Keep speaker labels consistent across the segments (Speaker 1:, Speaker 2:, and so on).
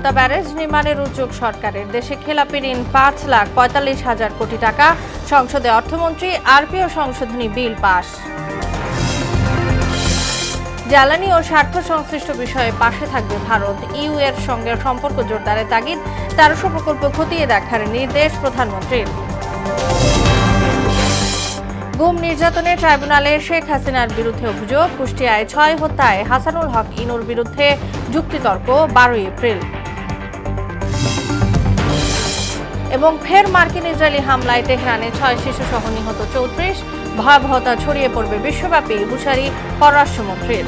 Speaker 1: Padma barrage নির্মাণের উদ্যোগ সরকারের। দেশে খেলাপি ঋণ 5,45,000 কোটি টাকা। সংসদে অর্থমন্ত্রী আরপিও সংশোধনী বিল পাস। জ্বালানি ও স্বার্থ সংশ্লিষ্ট বিষয়ে পাশে থাকবে ভারত। ইউ এর সঙ্গে সম্পর্ক জোরদারের তাগিদ। 1300 প্রকল্প খতিয়ে দেখার নির্দেশ প্রধানমন্ত্রীর। গুম নির্যাতনে ট্রাইব্যুনালে শেখ হাসিনার বিরুদ্ধে অভিযোগ। কুষ্টিয়ায় 6 হত্যায় হাসানুল হক ইনুর বিরুদ্ধে যুক্তিতর্ক 12 এপ্রিল। এবং ফের মার্কিন ইসরায়েলি হামলায় তেহরানে 6 শিশুসহ নিহত 34। ভয়াবহতা ছড়িয়ে পড়বে বিশ্বব্যাপী, হুঁশিয়ারি পররাষ্ট্রমন্ত্রীর।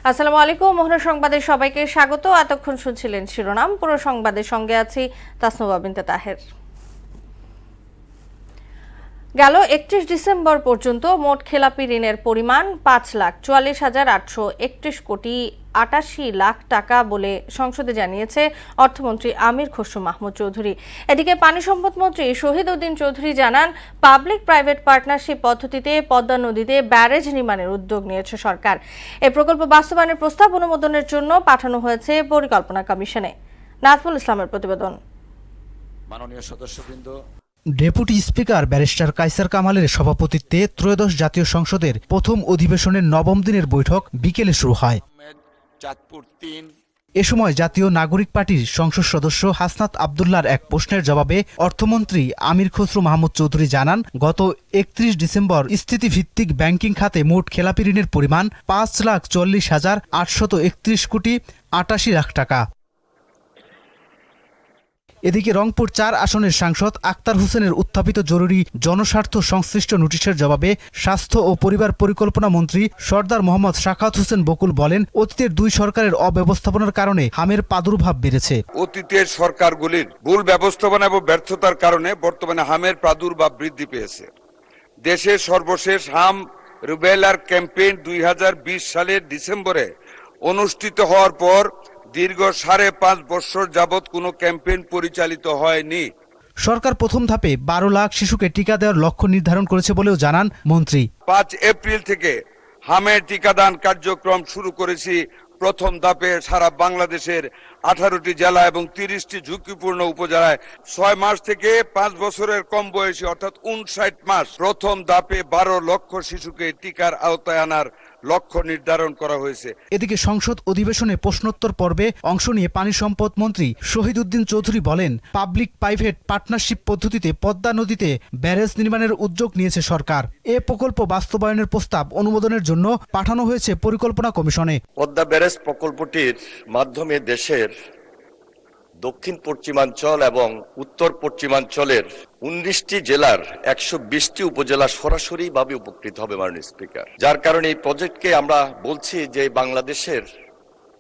Speaker 1: আসসালামু আলাইকুম। মোহনা সংবাদে সবাইকে স্বাগত। এতক্ষণ শুনছিলেন শিরোনাম। পুরো সংবাদের সঙ্গে আছি তাসনুবা বিনতে তাহের। গেল 31 ডিসেম্বর পর্যন্ত মোট খেলাপি ঋণের পরিমাণ 5,44,831 কোটি 88 লাখ টাকা বলে সংসদে জানিয়েছে অর্থমন্ত্রী আমির খসরু মাহমুদ চৌধুরী। এদিকে পানি সম্পদ মন্ত্রী শহীদ উদ্দিন চৌধুরী জানান, পাবলিক প্রাইভেট পার্টনারশিপ পদ্ধতিতে পদ্মা নদীতে ব্যারেজ নির্মাণের উদ্যোগ নিয়েছে সরকার। এই প্রকল্প বাস্তবায়নের প্রস্তাব অনুমোদনের জন্য পাঠানো হয়েছে পরিকল্পনা কমিশনে। নাজমুল ইসলামের প্রতিবেদন।
Speaker 2: মাননীয় সদস্যবৃন্দ,
Speaker 3: ডেপুটি স্পিকার ব্যারিস্টার কায়সার কামালের সভাপতিত্বে ত্রয়োদশ জাতীয় সংসদের প্রথম অধিবেশনের 9ম দিনের বৈঠক বিকেলে শুরু হয়। এ সময় জাতীয় নাগরিক পার্টির সংসদ সদস্য হাসনাত আবদুল্লাহর এক প্রশ্নের জবাবে অর্থমন্ত্রী আমির খসরু মাহমুদ চৌধুরী জানান, গত 31 ডিসেম্বর স্থিতিভিত্তিক ব্যাংকিং খাতে মোট খেলাপি ঋণের পরিমাণ 5,40,831 কোটি 88 লাখ টাকা। এদিকে রংপুর 4 আসনের সাংসদ আক্তার হোসেনের উত্থাপিত জরুরি জনস্বার্থ সংশ্লিষ্ট নোটিশের জবাবে স্বাস্থ্য ও পরিবার পরিকল্পনা মন্ত্রী সর্দার মোহাম্মদ সাখাওয়াত হোসেন বকুল বলেন, অতীতের দুই সরকারের অব্যবস্থাপনার কারণে হামের প্রাদুর্ভাব বেড়েছে।
Speaker 4: অতীতের সরকারগুলির ভুল ব্যবস্থাপনা এবং ব্যর্থতার কারণে বর্তমানে হামের প্রাদুর্ভাব বৃদ্ধি পেয়েছে। দেশের সর্বশেষ হাম রুবেলার ক্যাম্পেইন 2020 সালের ডিসেম্বরে অনুষ্ঠিত হওয়ার পর দীর্ঘ 5.5 বছর যাবৎ কোনো ক্যাম্পেইন পরিচালিত হয়নি।
Speaker 3: সরকার প্রথম ধাপে 12 লাখ শিশুকে টিকা দেওয়ার লক্ষ্য নির্ধারণ করেছে বলেও জানান মন্ত্রী।
Speaker 4: 5 এপ্রিল থেকে হামের টিকাদান কার্যক্রম শুরু করেছি। প্রথম ধাপে সারা বাংলাদেশের 18টি জেলা এবং 30টি ঝুঁকিপূর্ণ উপজেলায় 6 মাস থেকে 5 বছরের কম বয়সী অর্থাৎ 59 মাস প্রথম ধাপে 12 লক্ষ শিশুকে টিকার আওতায় আনার লক্ষ্য নির্ধারণ করা হয়েছে।
Speaker 3: এদিকে সংসদ অধিবেশনে প্রশ্নোত্তর পর্বে অংশ নিয়ে পানি সম্পদ মন্ত্রী শহীদ উদ্দিন চৌধুরী বলেন, পাবলিক প্রাইভেট পার্টনারশিপ পদ্ধতিতে পদ্মা নদীতে ব্যারেজ নির্মাণের উদ্যোগ নিয়েছে সরকার। এ প্রকল্প বাস্তবায়নের প্রস্তাব অনুমোদনের জন্য পাঠানো হয়েছে পরিকল্পনা কমিশনে।
Speaker 5: পদ্মা ব্যারেজ প্রকল্পটির মাধ্যমে দেশের দক্ষিণ পশ্চিমাঞ্চল এবং উত্তর পশ্চিমাঞ্চলের 19টি জেলার 120টি উপজেলা সরাসরিভাবে উপকৃত হবে মাননীয় স্পিকার। যার কারণে এই প্রজেক্টকে আমরা বলছি যে বাংলাদেশের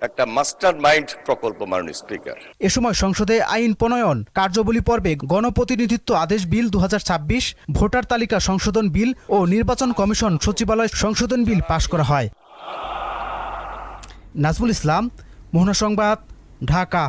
Speaker 5: একটা মাস্টার মাইন্ড প্রকল্প মাননীয় স্পিকার।
Speaker 3: এ সময় সংসদে আইন প্রণয়ন কার্যাবলী পর্বে গণপ্রতিনিধিত্ব আদেশ বিল 2026, ভোটার তালিকা সংশোধন বিল ও নির্বাচন কমিশন সচিবালয় সংশোধন বিল পাশ করা হয়। নাজমুল ইসলাম, মোহনা সংবাদ, ঢাকা।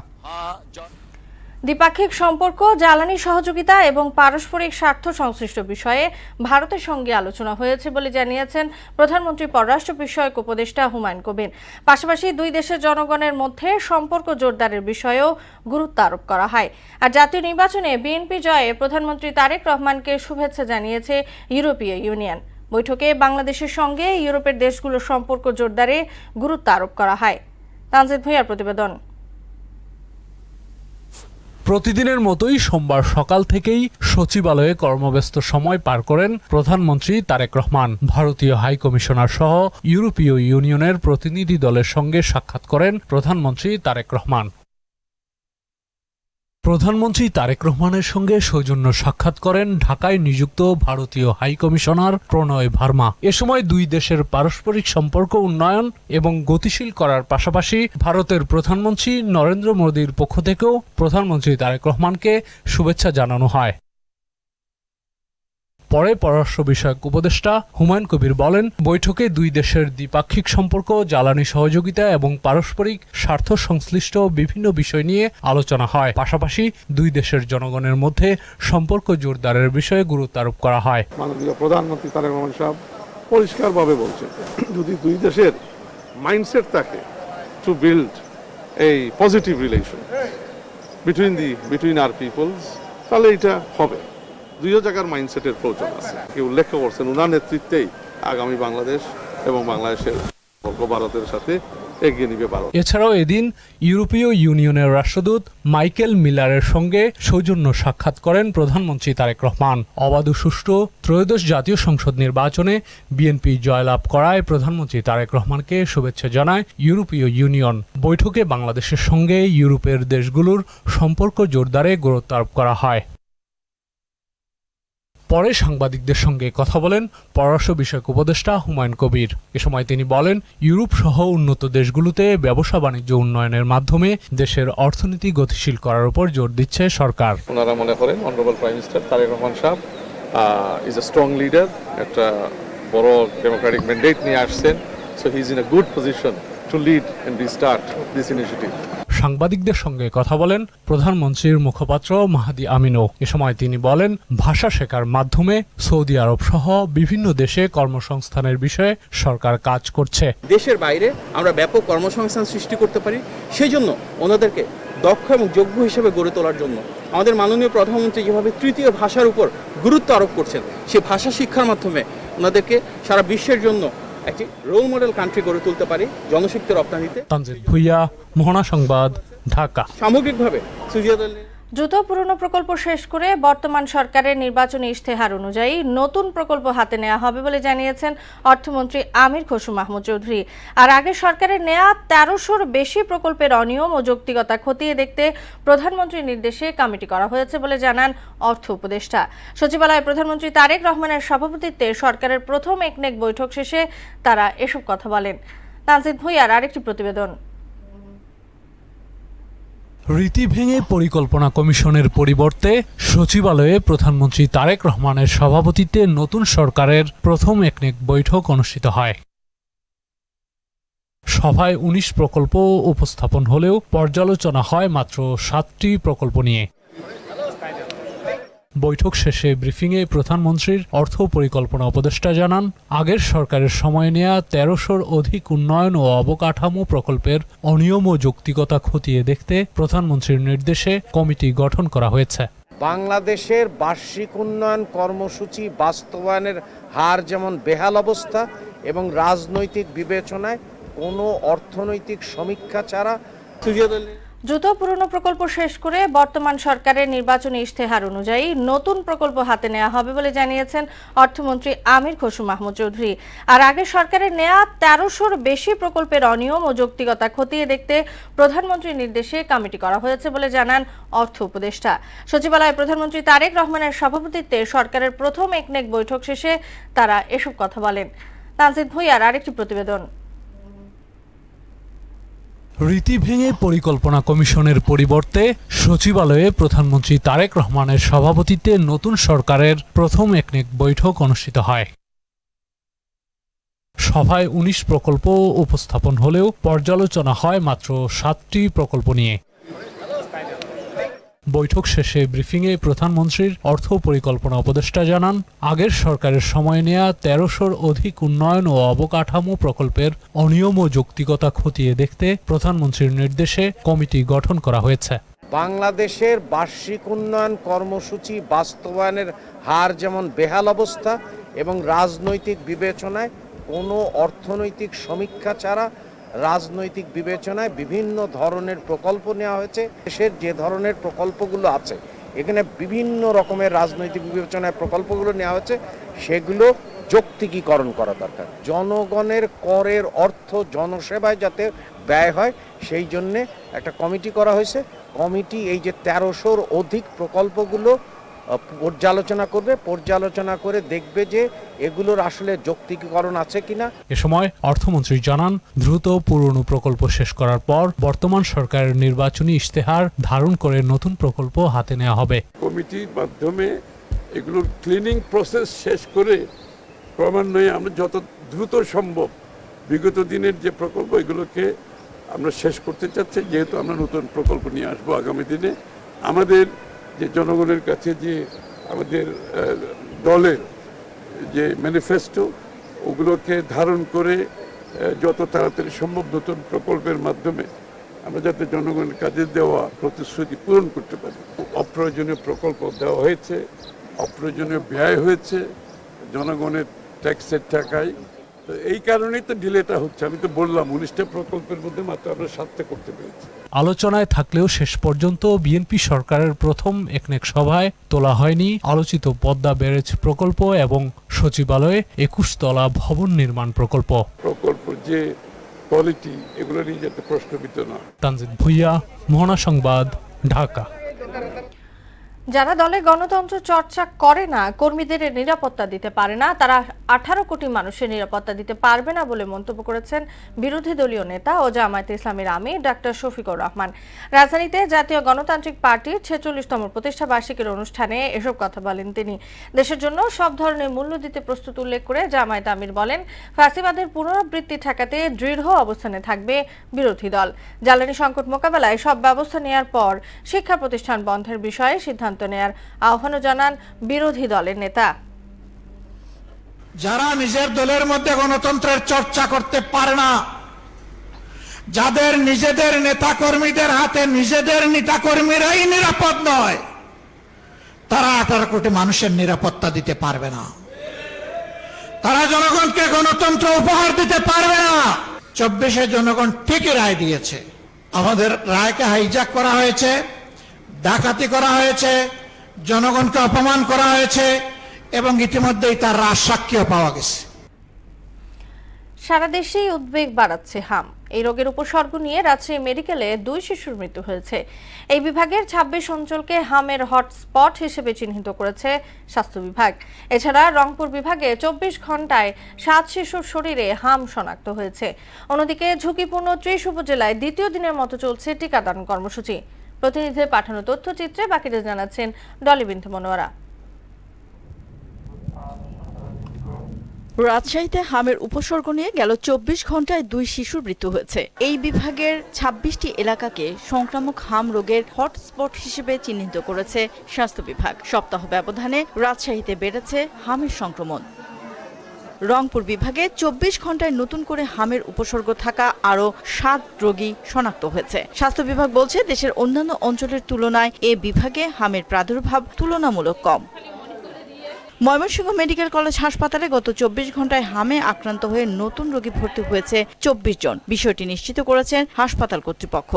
Speaker 1: দ্বিপাক্ষিক সম্পর্ক, জ্বালানি সহযোগিতা এবং পারস্পরিক স্বার্থ সংশ্লিষ্ট বিষয়ে ভারতের সঙ্গে আলোচনা হয়েছে বলে জানিয়েছেন প্রধানমন্ত্রী পররাষ্ট্র বিষয়ক উপদেষ্টা হুমায়ুন কবির। পাশাপাশি দুই দেশের জনগণের মধ্যে সম্পর্ক জোরদারের বিষয়েও গুরুত্ব আরোপ করা হয়। আর জাতীয় নির্বাচনে বিএনপি জয়ে প্রধানমন্ত্রী তারেক রহমানকে শুভেচ্ছা জানিয়েছে ইউরোপীয় ইউনিয়ন। বৈঠকে বাংলাদেশের সঙ্গে ইউরোপের দেশগুলোর সম্পর্ক জোরদারে গুরুত্ব আরোপ করা হয়। তানজিদ ভূঁইয়ার প্রতিবেদন।
Speaker 6: প্রতিদিনের মতোই সোমবার সকাল থেকেই সচিবালয়ে কর্মব্যস্ত সময় পার করেন প্রধানমন্ত্রী তারেক রহমান। ভারতীয় হাই কমিশনার সহ ইউরোপীয় ইউনিয়নের প্রতিনিধি দলের সঙ্গে সাক্ষাৎ করেন প্রধানমন্ত্রী তারেক রহমান। প্রধানমন্ত্রী তারেক রহমানের সঙ্গে সৌজন্য সাক্ষাৎ করেন ঢাকায় নিযুক্ত ভারতীয় হাই কমিশনার প্রণয় ভার্মা। এ সময় দুই দেশের পারস্পরিক সম্পর্ক উন্নয়ন এবং গতিশীল করার পাশাপাশি ভারতের প্রধানমন্ত্রী নরেন্দ্র মোদীর পক্ষ থেকেও প্রধানমন্ত্রী তারেক রহমানকে শুভেচ্ছা জানানো হয়। পরে পররাষ্ট্র বিষয়ক উপদেষ্টা হুমায়ুন কবির বলেন, বৈঠকে দুই দেশের দ্বিপাক্ষিক সম্পর্ক, জ্বালানি সহযোগিতা এবং পারস্পরিক স্বার্থ সংশ্লিষ্ট বিভিন্ন বিষয় নিয়ে আলোচনা হয়। পাশাপাশি দুই দেশের জনগণের মধ্যে সম্পর্ক জোরদারের বিষয়ে গুরুত্ব আরোপ করা হয়।
Speaker 7: মাননীয় প্রধানমন্ত্রী তারেক রহমান সাহেব পরিষ্কারভাবে বলছেন, যদি দুই দেশের মাইন্ডসেট থাকে টু বিল্ড এই পজিটিভ রিলেশন বিটুইন আর পিপলস, তাহলে এটা হবে। দুইও জায়গার মাইন্ডসেটের প্রয়োজন আছে। কেউ উল্লেখ করছেন ওনার নেতৃত্বেই আগামী বাংলাদেশ এবং বাংলাদেশের সম্পর্ক ভারতের সাথে এগিয়ে নিবে ভারত।
Speaker 6: এছাড়াও এদিন ইউরোপীয় ইউনিয়নের রাষ্ট্রদূত মাইকেল মিলারের সঙ্গে সৌজন্য সাক্ষাৎ করেন প্রধানমন্ত্রী তারেক রহমান। অবাধ ও সুষ্ঠু ত্রয়োদশ জাতীয় সংসদ নির্বাচনে বিএনপি জয়লাভ করায় প্রধানমন্ত্রী তারেক রহমানকে শুভেচ্ছা জানায় ইউরোপীয় ইউনিয়ন। বৈঠকে বাংলাদেশের সঙ্গে ইউরোপের দেশগুলোর সম্পর্ক জোরদারে গুরুত্ব আরোপ করা হয়। পরে সাংবাদিকদের সঙ্গে কথা বলেন পররাষ্ট্র বিষয়ক উপদেষ্টা হুমায়ুন কবির। এ সময় তিনি বলেন, ইউরোপ সহ উন্নত দেশগুলোতে ব্যবসা বাণিজ্য উন্নয়নের মাধ্যমে দেশের অর্থনীতি গতিশীল করার উপর জোর দিচ্ছে সরকার।
Speaker 7: ওনারা মনে করেন honourable prime minister Tarique Rahman সাহেব ইজ এ স্ট্রং লিডার, একটা বড় ডেমোক্রেটিক ম্যান্ডেট নিয়ে আসছেন, so he is in a good position to lead and restart this initiative.
Speaker 6: সাংবাদিকদের সঙ্গে কথা বলেন প্রধানমন্ত্রীর মুখপাত্র মাহাদি আমিনও। এ সময় তিনি বলেন, ভাষা শেখার মাধ্যমে সৌদি আরব সহ বিভিন্ন দেশে কর্মসংস্থানের বিষয়ে সরকার কাজ করছে।
Speaker 8: দেশের বাইরে আমরা ব্যাপক কর্মসংস্থান সৃষ্টি করতে পারি, সেই জন্য ওনাদেরকে দক্ষ এবং যোগ্য হিসেবে গড়ে তোলার জন্য আমাদের মাননীয় প্রধানমন্ত্রী যেভাবে তৃতীয় ভাষার উপর গুরুত্ব আরোপ করছেন, সেই ভাষা শিক্ষার মাধ্যমে ওনাদেরকে সারা বিশ্বের জন্য একটি রোল মডেল কান্ট্রি গড়ে তুলতে পারি জনশক্তি রপ্তানিতে।
Speaker 6: তানজিদ ভুইয়া, মোহনা সংবাদ, ঢাকা।
Speaker 8: সামগ্রিকভাবে
Speaker 1: দ্রুত পুরনো প্রকল্প শেষ করে বর্তমান সরকারের নির্বাচনী ইশতেহার অনুযায়ী নতুন প্রকল্প হাতে নেওয়া হবে বলে জানিয়েছেন অর্থমন্ত্রী আমির খসরু মাহমুদ চৌধুরী। আর আগে সরকারের নেয়া ১৩০০র বেশি প্রকল্পের অনিয়ম ও যৌক্তিকতা খতিয়ে দেখতে প্রধানমন্ত্রীর নির্দেশে কমিটি করা হয়েছে বলে জানান অর্থ উপদেষ্টা। সচিবালয়ে প্রধানমন্ত্রী তারেক রহমানের সভাপতিত্বে সরকারের প্রথম একনেক বৈঠক শেষে তারা এসব কথা বলেন। তানজিদ ভুইয়ার আরেকটি প্রতিবেদন।
Speaker 6: রীতি ভেঙে পরিকল্পনা কমিশনের পরিবর্তে সচিবালয়ে প্রধানমন্ত্রী তারেক রহমানের সভাপতিত্বে নতুন সরকারের প্রথম একনেক বৈঠক অনুষ্ঠিত হয়। সভায় ১৯ প্রকল্প উপস্থাপন হলেও পর্যালোচনা হয় মাত্র ৭টি প্রকল্প নিয়ে। বৈঠক শেষে ব্রিফিংয়ে প্রধানমন্ত্রীর অর্থ পরিকল্পনা উপদেষ্টা জানান, আগের সরকারের সময় নেয়া ১৩০০র অধিক উন্নয়ন ও অবকাঠামো প্রকল্পের অনিয়ম ও যৌক্তিকতা খতিয়ে দেখতে প্রধানমন্ত্রীর নির্দেশে কমিটি গঠন করা হয়েছে।
Speaker 9: বাংলাদেশের বার্ষিক উন্নয়ন কর্মসূচি বাস্তবায়নের হার যেমন বেহাল অবস্থা এবং রাজনৈতিক বিবেচনায় কোনো অর্থনৈতিক সমীক্ষা ছাড়া
Speaker 1: দ্রুত পুরনো প্রকল্প শেষ করে বর্তমান সরকারের নির্বাচনী ইশতেহার অনুযায়ী নতুন প্রকল্প হাতে নেওয়া হবে বলে জানিয়েছেন অর্থমন্ত্রী আমির খসরু মাহমুদ চৌধুরী। আর আগে সরকারের নেয়া ১৩০০র বেশি প্রকল্পের অনিয়ম ও যৌক্তিকতা খতিয়ে দেখতে প্রধানমন্ত্রীর নির্দেশে কমিটি করা হয়েছে বলে জানান অর্থ উপদেষ্টা। সচিবালয়ে প্রধানমন্ত্রী তারেক রহমানের সভাপতিত্বে সরকারের প্রথম একনেক বৈঠক শেষে তারা এসব কথা বলেন। তানজিদ ভুইয়ার আরেকটি প্রতিবেদন।
Speaker 6: রীতি ভেঙে পরিকল্পনা কমিশনের পরিবর্তে সচিবালয়ে প্রধানমন্ত্রী তারেক রহমানের সভাপতিত্বে নতুন সরকারের প্রথম একনেক বৈঠক অনুষ্ঠিত হয়। সভায় ১৯ প্রকল্প উপস্থাপন হলেও পর্যালোচনা হয় মাত্র ৭টি প্রকল্প নিয়ে। বৈঠক শেষে ব্রিফিংয়ে প্রধানমন্ত্রীর অর্থ পরিকল্পনা উপদেষ্টা জানান, আগের সরকারের সময় নেয়া ১৩০০র অধিক উন্নয়ন ও অবকাঠামো প্রকল্পের অনিয়ম ও যৌক্তিকতা খতিয়ে দেখতে প্রধানমন্ত্রীর নির্দেশে কমিটি গঠন করা হয়েছে।
Speaker 9: বাংলাদেশের বার্ষিক উন্নয়ন কর্মসূচি বাস্তবায়নের হার যেমন বেহাল অবস্থা এবং রাজনৈতিক বিবেচনায় কোনো অর্থনৈতিক সমীক্ষা ছাড়া রাজনৈতিক বিবেচনায় বিভিন্ন ধরনের প্রকল্প নেওয়া হয়েছে। দেশের যে ধরনের প্রকল্পগুলো আছে, এখানে বিভিন্ন রকমের রাজনৈতিক বিবেচনায় প্রকল্পগুলো নেওয়া হয়েছে, সেগুলো যৌক্তিকীকরণ করা দরকার। জনগণের করের অর্থ জনসেবায় যাতে ব্যয় হয়, সেই জন্যে একটা কমিটি করা হয়েছে। কমিটি এই যে ১৩০০র অধিক প্রকল্পগুলো পর্যালোচনা করে দেখবে যে এগুলোর আসলে যৌক্তিকীকরণ আছে কিনা।
Speaker 6: এ সময় অর্থমন্ত্রী জানান, দ্রুত পুরনো প্রকল্প শেষ করার পর বর্তমান সরকারের নির্বাচনী ইশতেহার ধারণ করে নতুন প্রকল্প হাতে নেওয়া হবে।
Speaker 7: কমিটির মাধ্যমে এগুলোর ক্লিনিং প্রসেস শেষ করে ক্রমান্বয়ে আমরা যত দ্রুত সম্ভব বিগত দিনের যে প্রকল্প এগুলোকে আমরা শেষ করতে চাচ্ছি, যেহেতু আমরা নতুন প্রকল্প নিয়ে আসবো আগামী দিনে। আমাদের যে জনগণের কাছে যে আমাদের দলের যে ম্যানিফেস্টো ওগুলোকে ধারণ করে যত তাড়াতাড়ি সম্ভব নতুন প্রকল্পের মাধ্যমে আমরা যাতে জনগণের কাজে দেওয়া প্রতিশ্রুতি পূরণ করতে পারি। অপ্রয়োজনীয় প্রকল্প দেওয়া হয়েছে, অপ্রয়োজনীয় ব্যয় হয়েছে জনগণের ট্যাক্সের টাকায়। তো এই কারণেই তো ডিলেটা হচ্ছে। আমি তো বললাম 19টা প্রকল্পের মধ্যে মাত্র আমরা 7টা করতে পেরেছি।
Speaker 6: আলোচনায় থাকলেও শেষ পর্যন্ত বিএনপি সরকারের প্রথম একনেক সভায় তোলা হয়নি আলোচিত পদ্মা ব্যারেজ প্রকল্প এবং সচিবালয়ে 21 তলা ভবন নির্মাণ প্রকল্প।
Speaker 7: যে কোয়ালিটি এগুলো নিয়ে যাতে প্রশ্নবিদ্ধ না।
Speaker 6: তানজিদ ভুইয়া, মোহনা সংবাদ, ঢাকা।
Speaker 1: যারা দলে গণতন্ত্র চর্চা করে না, কর্মীদের নিরাপত্তা দিতে পারে না, তারা 18 কোটি মানুষের নিরাপত্তা দিতে পারবে না বলে মন্তব্য করেছেন বিরোধী দলীয় নেতা ও জামায়াতে ইসলামীর আমির ডাক্তার শফিকুর রহমান। রাজধানীতে জাতীয় গণতান্ত্রিক পার্টির 46তম প্রতিষ্ঠা বার্ষিকীর অনুষ্ঠানে এসব কথা বলেন তিনি। দেশের জন্য সব ধরনের মূল্য দিতে প্রস্তুত উল্লেখ করে জামায়াত আমির বলেন, ফ্যাসিবাদের পুনরাবৃত্তি ঠেকাতে দৃঢ় অবস্থানে থাকবে বিরোধী দল। জ্বালানি সংকট মোকাবেলায় সব ব্যবস্থা নেয়ার পর শিক্ষা প্রতিষ্ঠান বন্ধের বিষয়ে সিদ্ধান্ত নেয়ার আহ্বানও জানান বিরোধী দলের নেতা।
Speaker 10: যারা নিজের দলের মধ্যে গণতন্ত্রের চর্চা করতে পারে না, যাদের নিজেদের নেতাকর্মীদের হাতে নিজেদের নেতাকর্মীরাই নিরাপদ নয়, তারা 18 কোটি মানুষের নিরাপত্তা দিতে পারবে না। তারা জনগণকে গণতন্ত্র উপহার দিতে পারবে না। 24-এ জনগণ ঠিকই রায় দিয়েছে। আমাদের রায়কে হাইজ্যাক করা হয়েছে, ডাকাতি করা হয়েছে, জনগণকে অপমান করা হয়েছে এবং ইতিমধ্যেই তার রাজসাক্ষীও পাওয়া গেছে।
Speaker 1: সারা দেশেই উদ্বেগ বাড়াচ্ছে হাম। এই রোগের উপসর্গ নিয়ে রাজশাহী মেডিকেলে 2 শিশুর মৃত্যু হয়েছে। এই বিভাগের 26 অঞ্চলকে হামের হটস্পট হিসেবে চিহ্নিত করেছে স্বাস্থ্য বিভাগ। এছাড়া রংপুর বিভাগে 24 ঘন্টায় 7 শিশুর শরীরে হাম শনাক্ত হয়েছে। অন্যদিকে ঝুঁকিপূর্ণ 30 উপজেলায় দ্বিতীয় দিনের মতো চলছে টিকাদান কর্মসূচি। প্রতিনিধিদের পাঠানো তথ্যচিত্রে বাকিটা জানাচ্ছেন ডলি বিনতে মনোয়ারা।
Speaker 11: রাজশাহীতে হামের উপসর্গ নিয়ে গেল 24 ঘন্টায় 2 শিশুর মৃত্যু হয়েছে। এই বিভাগের 26টি এলাকাকে সংক্রামক হাম রোগের হটস্পট হিসেবে চিহ্নিত করেছে স্বাস্থ্য বিভাগ। সপ্তাহ ব্যবধানে রাজশাহীতে বেড়েছে হামের সংক্রমণ। রংপুর বিভাগে 24 ঘন্টায় নতুন করে হামের উপসর্গ থাকা আরও 7 রোগী শনাক্ত হয়েছে। স্বাস্থ্য বিভাগ বলছে, দেশের অন্যান্য অঞ্চলের তুলনায় এ বিভাগে হামের প্রাদুর্ভাব তুলনামূলক কম। ময়মনসিংহ মেডিকেল কলেজ হাসপাতালে গত 24 ঘন্টায় হামে আক্রান্ত হয়ে নতুন রোগী ভর্তি হয়েছে 24 জন। বিষয়টি নিশ্চিত করেছেন হাসপাতাল কর্তৃপক্ষ।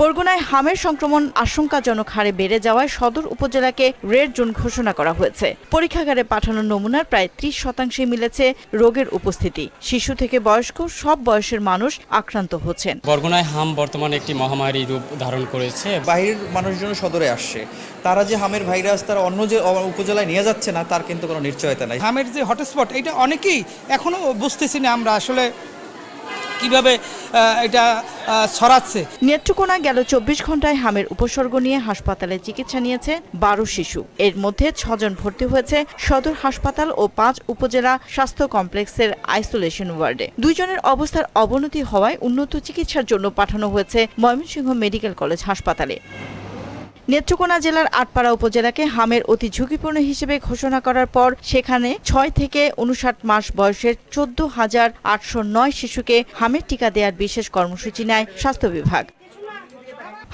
Speaker 11: বরগুনায় হামের সংক্রমণ আশঙ্কাজনক হারে বেড়ে যাওয়ায় সদর উপজেলাকে রেড জোন ঘোষণা করা হয়েছে। পরীক্ষাগারে পাঠানো নমুনার প্রায় 30% মিলেছে রোগের উপস্থিতি। শিশু থেকে বয়স্ক সব বয়সের মানুষ আক্রান্ত হচ্ছেন।
Speaker 12: বরগুনায় হাম বর্তমানে একটি মহামারী রূপ ধারণ করেছে।
Speaker 13: বাইরের মানুষজন সদরে আসছে, তারা যে হামের ভাইরাস তারা অন্য যে উপজেলায় নিয়ে যাচ্ছে না তার কিন্তু কোনো নিশ্চয়তা নাই।
Speaker 14: হামের যে হটস্পট এটা অনেকেই এখনো বুঝতেছি না আমরা আসলে কিভাবে এটা ছড়াচ্ছে।
Speaker 11: নেত্রকোনায় গেল 24 ঘন্টায় হামের উপসর্গ নিয়ে হাসপাতালে চিকিৎসা নিয়েছে 12 শিশু। এর মধ্যে 6 জন ভর্তি হয়েছে সদর হাসপাতাল ও 5 উপজেলা স্বাস্থ্য কমপ্লেক্সের আইসোলেশন ওয়ার্ডে। 2 জনের অবস্থার অবনতি হওয়ায় উন্নত চিকিৎসার জন্য পাঠানো হয়েছে ময়মনসিংহ মেডিকেল কলেজ হাসপাতালে। নেত্রকোনা জেলার আটপাড়া উপজেলাকে হামের অতি ঝুঁকিপূর্ণ হিসেবে ঘোষণা করার পর সেখানে 6 থেকে 59 মাস বয়সের 14,809 শিশুকে হামের টিকা দেওয়ার বিশেষ কর্মসূচি নেয় স্বাস্থ্য বিভাগ।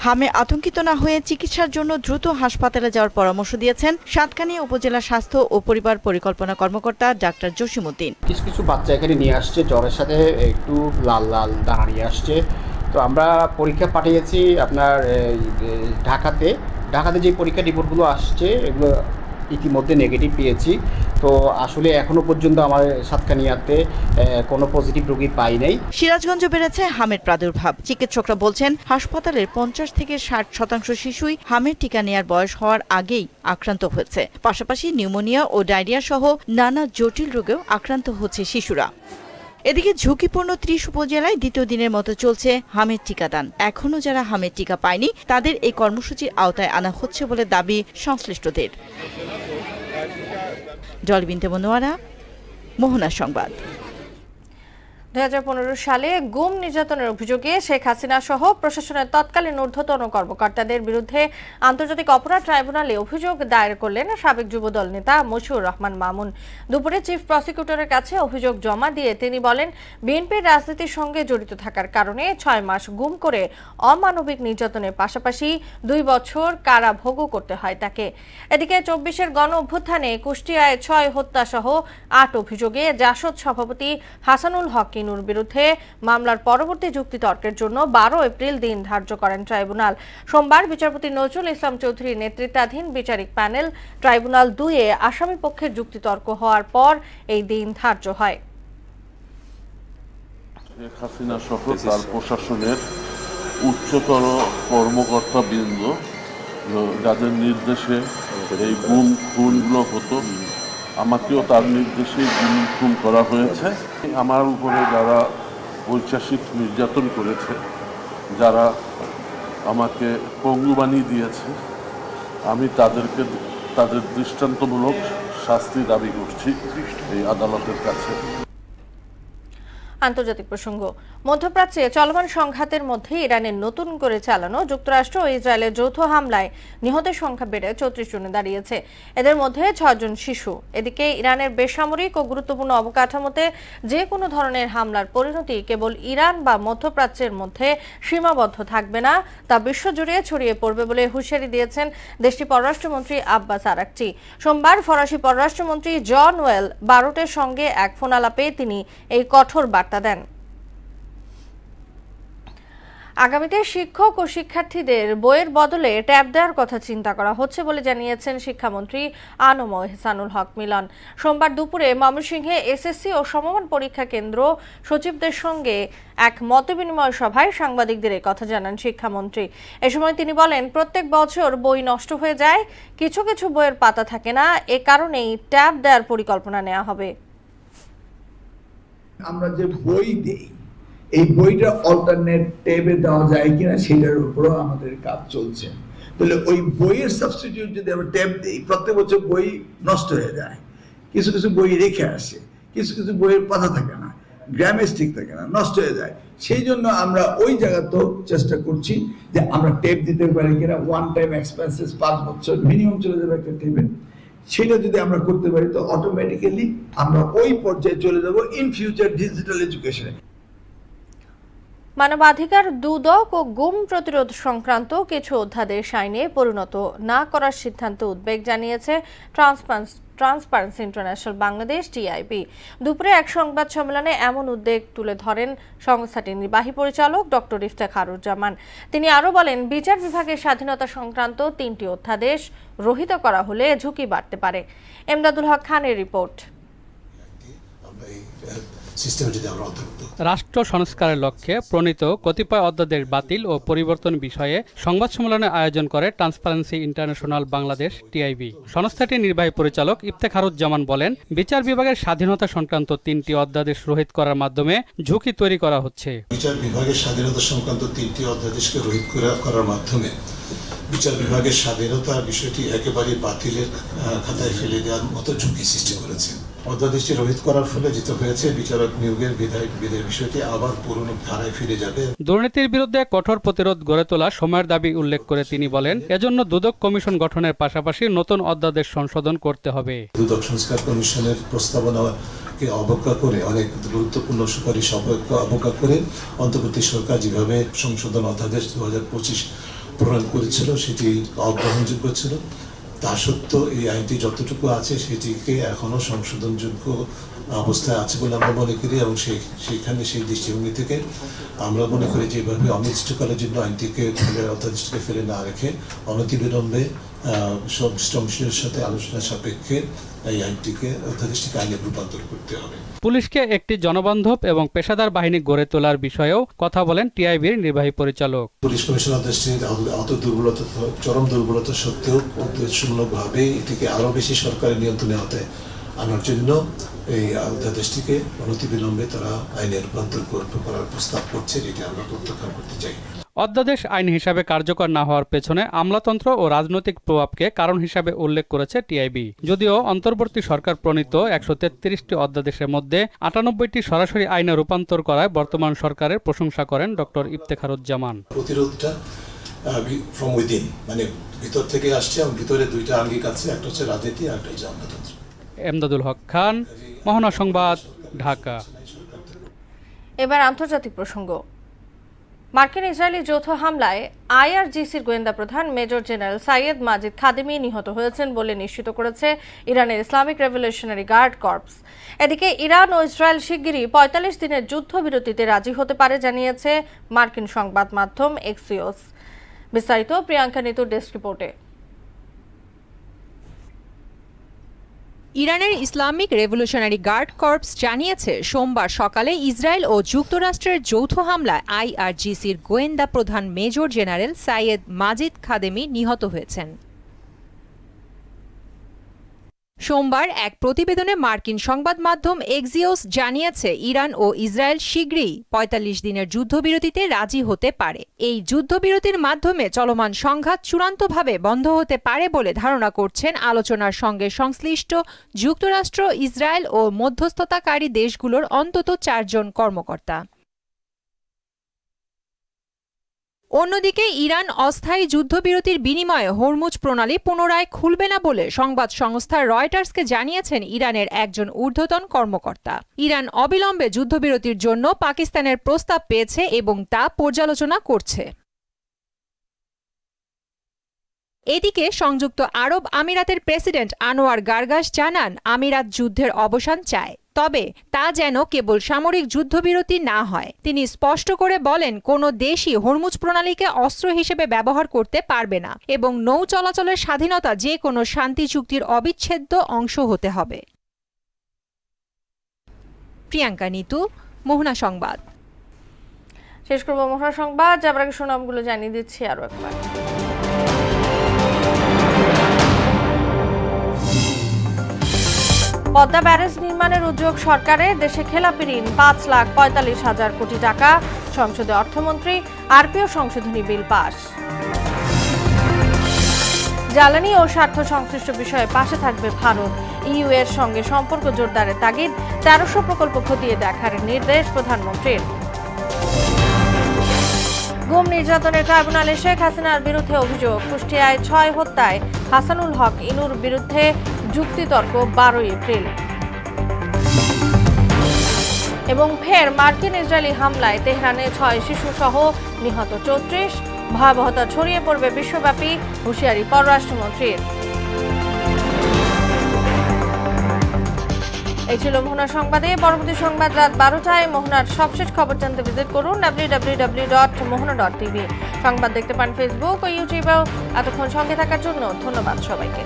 Speaker 11: হামে আতঙ্কিত না হয়ে চিকিৎসার জন্য দ্রুত হাসপাতালে যাওয়ার পরামর্শ দিয়েছেন সাতকানিয়া উপজেলা স্বাস্থ্য ও পরিবার পরিকল্পনা কর্মকর্তা ডাক্তার জসিমউদ্দিন।
Speaker 15: কিছু বাচ্চা এখানে নিয়ে আসছে, জ্বরের সাথে একটু লাল লাল দানা নিয়ে আসছে। তো আমরা পরীক্ষা পাঠিয়েছি আপনার ঢাকাতে যে পরীক্ষা রিপোর্টগুলো আসছে এগুলো ইতিমধ্যে নেগেটিভ পেয়েছি। তো আসলে এখনো পর্যন্ত আমাদের সাতকানিয়াতে কোনো পজিটিভ রোগী পাই নাই।
Speaker 11: সিরাজগঞ্জে বেড়েছে হামের প্রাদুর্ভাব। চিকিৎসকরা বলছেন, হাসপাতালের 50 থেকে 60% শিশুই হামের টিকা নেয়ার বয়স হওয়ার আগেই আক্রান্ত হয়েছে। পাশাপাশি নিউমোনিয়া ও ডায়রিয়া সহ নানা জটিল রোগেও আক্রান্ত হচ্ছে শিশুরা। এদিকে ঝুঁকিপূর্ণ 30 উপজেলায় দ্বিতীয় দিনের মতো চলছে হামের টিকাদান। এখনও যারা হামের টিকা পায়নি তাদের এই কর্মসূচির আওতায় আনা হচ্ছে বলে দাবি সংশ্লিষ্টদের। জলবিনতে মনোয়ারা, মোহনা সংবাদ।
Speaker 1: 2015 সালে গুম নির্যাতনের অভিযোগে শেখ হাসিনা সহ প্রশাসনের তৎকালীন ঊর্ধ্বতন কর্মকর্তাদের বিরুদ্ধে আন্তর্জাতিক অপরাধ ট্রাইব্যুনালে অভিযোগ দায়ের করলেন সাবেক যুবদল নেতা মশিউর রহমান মামুন। দুপুরে চিফ প্রসিকিউটরের কাছে অভিযোগ জমা দিয়ে তিনি বলেন, বিএনপির রাজনীতির সঙ্গে জড়িত থাকার কারণে 6 মাস গুম করে অমানবিক নির্যাতনের পাশাপাশি 2 বছর কারাভোগও করতে হয় তাকে। এদিকে 24-এর গণ অভ্যুত্থানে কুষ্টিয়ায় 6 হত্যা সহ 8 অভিযোগে জাসদ সভাপতি হাসানুল হক বিরুদ্ধে মামলার পরবর্তী যুক্তিতর্কের জন্য 12 এপ্রিল দিন ধার্য করেন ট্রাইব্যুনাল। সোমবার বিচারপতি নজরুল ইসলাম চৌধুরীর নেতৃত্বাধীন বিচারিক প্যানেল ট্রাইব্যুনাল 2-এ আসামি পক্ষের যুক্তিতর্ক হওয়ার পর এই দিন ধার্য হয়।
Speaker 7: শেখ হাসিনা সহ তার প্রশাসনের উচ্চতর কর্মকর্তাবৃন্দ যাদের নির্দেশে এই গুম খুনগুলো হতো, আমাকেও তার নির্দেশে গুম খুন করা হয়েছে। আমার উপরে যারা বৈচারিক নির্যাতন করেছে, যারা আমাকে পঙ্গু বানিয়ে দিয়েছে, আমি তাদের দৃষ্টান্তমূলক শাস্তি দাবি করছি এই আদালতের কাছে।
Speaker 1: আন্তর্জাতিক প্রসঙ্গ। মধ্যপ্রাচ্যে চলমান সংঘাতের মধ্যে ইরানের নতুন করে চালানো যুক্তরাষ্ট্র ও ইসরায়েলের যৌথ হামলায় নিহতের সংখ্যা বেড়ে 34 জনে দাঁড়িয়েছে। এদের মধ্যে 6 জন শিশু। এদিকে ইরানের বেসামরিক ও গুরুত্বপূর্ণ অবকাঠামোতে যে কোনো ধরনের হামলার পরিণতি কেবল ইরান বা মধ্যপ্রাচ্যের মধ্যে সীমাবদ্ধ থাকবে না, তা বিশ্বজুড়ে ছড়িয়ে পড়বে বলে হুঁশিয়ারি দিয়েছেন দেশটির পররাষ্ট্রমন্ত্রী আব্বাস আরাকচি। সোমবার ফরাসি পররাষ্ট্রমন্ত্রী জন ওয়েল বারোটের সঙ্গে এক ফোনালাপে তিনি এই কঠোর বার্তা দেন। আগামীতে শিক্ষক ও শিক্ষার্থীদের বইয়ের বদলে ট্যাব দেওয়ার কথা চিন্তা করা হচ্ছে বলে জানিয়েছেন শিক্ষামন্ত্রী আনম এহসানুল হক মিলন। সোমবার দুপুরে ময়মনসিংহে এসএসসি ও সমমান পরীক্ষা কেন্দ্র সচিবদের সঙ্গে এক মতবিনিময় সভায় সাংবাদিকদের কথা জানান শিক্ষামন্ত্রী। এ সময় তিনি বলেন, প্রত্যেক বছর বই নষ্ট হয়ে যায়, কিছু কিছু বইয়ের পাতা থাকে না, এ কারণেই ট্যাব দেওয়ার পরিকল্পনা নেওয়া হবে।
Speaker 16: আমরা যে বই দেই, এই বইটা অল্টারনেট ট্যাবে দেওয়া যায় কিনা সেটার উপরও আমাদের কাজ চলছে। তাহলে ওই বইয়ের সাবস্টিটিউট যদি আমরা ট্যাব দিই, প্রত্যেক বছর বই নষ্ট হয়ে যায়, কিছু কিছু বই রেখে আসে, কিছু কিছু বইয়ের পাতা থাকে না, গ্রামেজ ঠিক থাকে না, নষ্ট হয়ে যায়। সেই জন্য আমরা ওই জায়গাতেও চেষ্টা করছি যে আমরা ট্যাব দিতে পারি কিনা। ওয়ান টাইম এক্সপেন্সেস 5 বছর মিনিমাম চলে যাবে একটা ট্যাবে। সেটা যদি আমরা করতে পারি তো অটোমেটিক্যালি আমরা ওই পর্যায়ে চলে যাব ইন ফিউচার ডিজিটাল এডুকেশনে।
Speaker 1: মানবাধিকার দুদক ও গুম প্রতিরোধ সংক্রান্ত কিছু অধ্যাদেশ আইনে পরিণত না করার সিদ্ধান্ত উদ্বেগ জানিয়েছে ট্রান্সপারেন্সি ইন্টারন্যাশনাল বাংলাদেশ টিআইবি। দুপুরে এক সংবাদ সম্মেলনে এমন উদ্বেগ তুলে ধরেন সংস্থাটির নির্বাহী পরিচালক ডক্টর ইফতেখারুজ্জামান। তিনি আরও বলেন, বিচার বিভাগের স্বাধীনতা সংক্রান্ত 3টি অধ্যাদেশ রহিত করা হলে ঝুঁকি বাড়তে পারে। এমদাদুল হক খানের রিপোর্ট।
Speaker 12: রাষ্ট্র সংস্কারের লক্ষ্যে প্রণীত কতিপয় অধ্যাদেশ বাতিল ও পরিবর্তন বিষয়ে সংবাদ সম্মেলনের আয়োজন করে ট্রান্সপারেন্সি ইন্টারন্যাশনাল বাংলাদেশ টিআইবি। সংস্থাটির নির্বাহী পরিচালক ইফতেখারুজ্জামান বলেন, বিচার বিভাগের স্বাধীনতা সংক্রান্ত 3টি অধ্যাদেশ রহিত করার মাধ্যমে ঝুঁকি তৈরি করা হচ্ছে।
Speaker 17: বিচার বিভাগের স্বাধীনতা সংক্রান্ত 3টি অধ্যাদেশকে রহিত করার মাধ্যমে বিচার বিভাগের স্বাধীনতার বিষয়টি একেবারে বাতিলের খাতায় ফেলে দেওয়ার মতো ঝুঁকি সৃষ্টি করেছে। অধ্যাদেশটি রহিত করার ফলে যেটা হয়েছে, বিচারক নিয়োগের বিধায়কদের বিষয়টি আবার পুরনো ধারায় ফিরে যাবে।
Speaker 12: দুর্নীতির বিরুদ্ধে কঠোর প্রতিরোধ গড়ে তোলা সময়ের দাবি উল্লেখ করে তিনি বলেন, এজন্য দুদক কমিশন গঠনের পাশাপাশি নতুন অধ্যাদেশ সংশোধন করতে হবে।
Speaker 17: দুদক সংস্কার কমিশনের প্রস্তাবনাকে অবজ্ঞা করে, অনেক গুরুত্বপূর্ণ সুপারিশ অবজ্ঞা করে অন্তর্বর্তী সরকার যেভাবে সংশোধন অধ্যাদেশ 2025 প্রণয়ন করেছিল সেটি অগ্রহণযোগ্য ছিল। তা সত্ত্বেও এই আইনটি যতটুকু আছে সেটিকে এখনো সংশোধনযোগ্য অবস্থায় আছে বলে আমরা মনে করি, এবং সেইখানে সেই দৃষ্টিভঙ্গি থেকে আমরা মনে করি যে এভাবে অনির্দিষ্টকালের জন্য আইনটিকে অধ্যাদেশটিকে ফেলে না রেখে অনতিবিলম্বে সংশ্লিষ্টদের সাথে আলোচনা সাপেক্ষে এই অধ্যাদেশটিকে আইনে রূপান্তর করতে হবে।
Speaker 12: পুলিশকে একটি জনবান্ধব এবং পেশাদার বাহিনী গড়ে তোলার বিষয়েও কথা বলেন টিআইবির নির্বাহী পরিচালক।
Speaker 17: পুলিশ কমিশন অধ্যাদেশটির অত দুর্বলতা, চরম দুর্বলতা সত্ত্বেও উদ্দেশ্যমূলকভাবে এটিকে আরো বেশি সরকারের নিয়ন্ত্রণে আনার জন্য এই অধ্যাদেশটিকে অনতিবিলম্বে তারা আইনে রূপান্তর করার প্রস্তাব করছে, যেটি আমরা প্রত্যাখ্যান করতে চাই।
Speaker 12: অধ্যাদেশ আইন হিসাবে কার্যকর না হওয়ার পেছনে আমলাতন্ত্র ও রাজনৈতিক প্রভাবকে কারণ হিসাবে উল্লেখ করেছে টিআইবি। যদিও অন্তর্বর্তী সরকার প্রণীত 133টি অধ্যাদেশের মধ্যে 98টি সরাসরি আইনে রূপান্তর করায় বর্তমান সরকারের প্রশংসা করেন ডক্টর ইফতেখারুজ্জামান।
Speaker 17: প্রতিরোধটা ফ্রম উইদিন, মানে ভিতর থেকে আসছে, এবং ভিতরে দুইটা আঙ্গিক আছে, একটা হচ্ছে রাজনীতি আর একটা হচ্ছে আমলাতন্ত্র।
Speaker 12: এমদাদুল হক খান, মোহনা সংবাদ, ঢাকা।
Speaker 1: এবার আন্তর্জাতিক প্রসঙ্গ। মার্কিন ইসরায়েলি যৌথ হামলায় আইআরজিসির গোয়েন্দা প্রধান মেজর জেনারেল সাইয়েদ মাজিদ খাদেমি নিহত হয়েছেন বলে নিশ্চিত করেছে ইরানের ইসলামিক রেভলিউশনারি গার্ড কর্পস। এদিকে ইরান ও ইসরায়েল শিগগিরই 45 দিনের যুদ্ধবিরতিতে রাজি হতে পারে জানিয়েছে মার্কিন সংবাদ মাধ্যম এক্সিওস। বিস্তারিত প্রিয়াঙ্কা নিতুর ডেস্ক রিপোর্টে।
Speaker 18: ইরানের ইসলামিক রেভলিউশনারি গার্ড কর্পস জানিয়েছে সোমবার সকালে ইসরায়েল ও যুক্তরাষ্ট্রের যৌথ হামলায় আইআরজিসির গোয়েন্দা প্রধান মেজর জেনারেল সাইয়েদ মাজিদ খাদেমি নিহত হয়েছেন। সোমবার এক প্রতিবেদনে মার্কিন সংবাদ মাধ্যম এক্সিওস জানিয়েছে ইরান ও ইসরায়েল শীঘ্রই 45 দিনের যুদ্ধবিরতিতে রাজি হতে পারে। এই যুদ্ধবিরতির মাধ্যমে চলমান সংঘাত চূড়ান্তভাবে বন্ধ হতে পারে বলে ধারণা করছেন আলোচনার সঙ্গে সংশ্লিষ্ট যুক্তরাষ্ট্র, ইসরায়েল ও মধ্যস্থতাকারী দেশগুলোর অন্তত 4 জন কর্মকর্তা। অন্যদিকে ইরান অস্থায়ী যুদ্ধবিরতির বিনিময়ে হরমুজ প্রণালী পুনরায় খুলবে না বলে সংবাদ সংস্থা রয়টার্সকে জানিয়েছেন ইরানের একজন ঊর্ধ্বতন কর্মকর্তা। ইরান অবিলম্বে যুদ্ধবিরতির জন্য পাকিস্তানের প্রস্তাব পেয়েছে এবং তা পর্যালোচনা করছে। এদিকে সংযুক্ত আরব আমিরাতের প্রেসিডেন্ট আনোয়ার গার্গাস জানান, আমিরাত যুদ্ধের অবসান চায়, তবে তা যেন কেবল সামরিক যুদ্ধবিরতি না হয়। তিনি স্পষ্ট করে বলেন, কোনো দেশই হরমুজ প্রণালীকে অস্ত্র হিসেবে ব্যবহার করতে পারবে না এবং নৌ চলাচলের স্বাধীনতা যে কোনো শান্তি চুক্তির অবিচ্ছেদ্য অংশ হতে হবে। প্রিয়াঙ্কা নিতু, মোহনা সংবাদ।
Speaker 1: শেষ করব মোহনা সংবাদ, যাবার আগে সুনামগুলো জানিয়ে দিচ্ছি আরো একবার। পদ্মা ব্যারেজ নির্মাণের উদ্যোগ সরকারের, দেশে খেলাপি ঋণ 5,45,000 কোটি টাকা। সংসদে অর্থমন্ত্রী, আরপিও সংশোধনী বিল পাস। জ্বালানি ও স্বার্থ সংশ্লিষ্ট বিষয়ে পাশে থাকবে ভারত। ইইউ এর সঙ্গে সম্পর্ক জোরদারের তাগিদ। 1300 প্রকল্প খতিয়ে দেখার নির্দেশ প্রধানমন্ত্রীর। গুম নির্যাতনের ট্রাইব্যুনালে শেখ হাসিনার বিরুদ্ধে অভিযোগ। কুষ্টিয়ায় 6 হত্যায় হাসানুল হক ইনুর বিরুদ্ধে যুক্তিতর্ক 12 এপ্রিল। এবং ফের মার্কিন ইসরায়েলি হামলায় তেহরানে 6 শিশু সহ নিহত 34। ভয়াবহতা ছড়িয়ে পড়বে বিশ্বব্যাপী, হুঁশিয়ারি পররাষ্ট্রমন্ত্রীর। এই ছিল মোহনা সংবাদে। পরবর্তী সংবাদ রাত 12টায়। মোহনার সবশেষ খবর জানতে ভিজিট করুন www.mohana.tv। সংবাদ দেখতে পান ফেসবুক ও ইউটিউবেও। এতক্ষণ সঙ্গে থাকার জন্য ধন্যবাদ সবাইকে।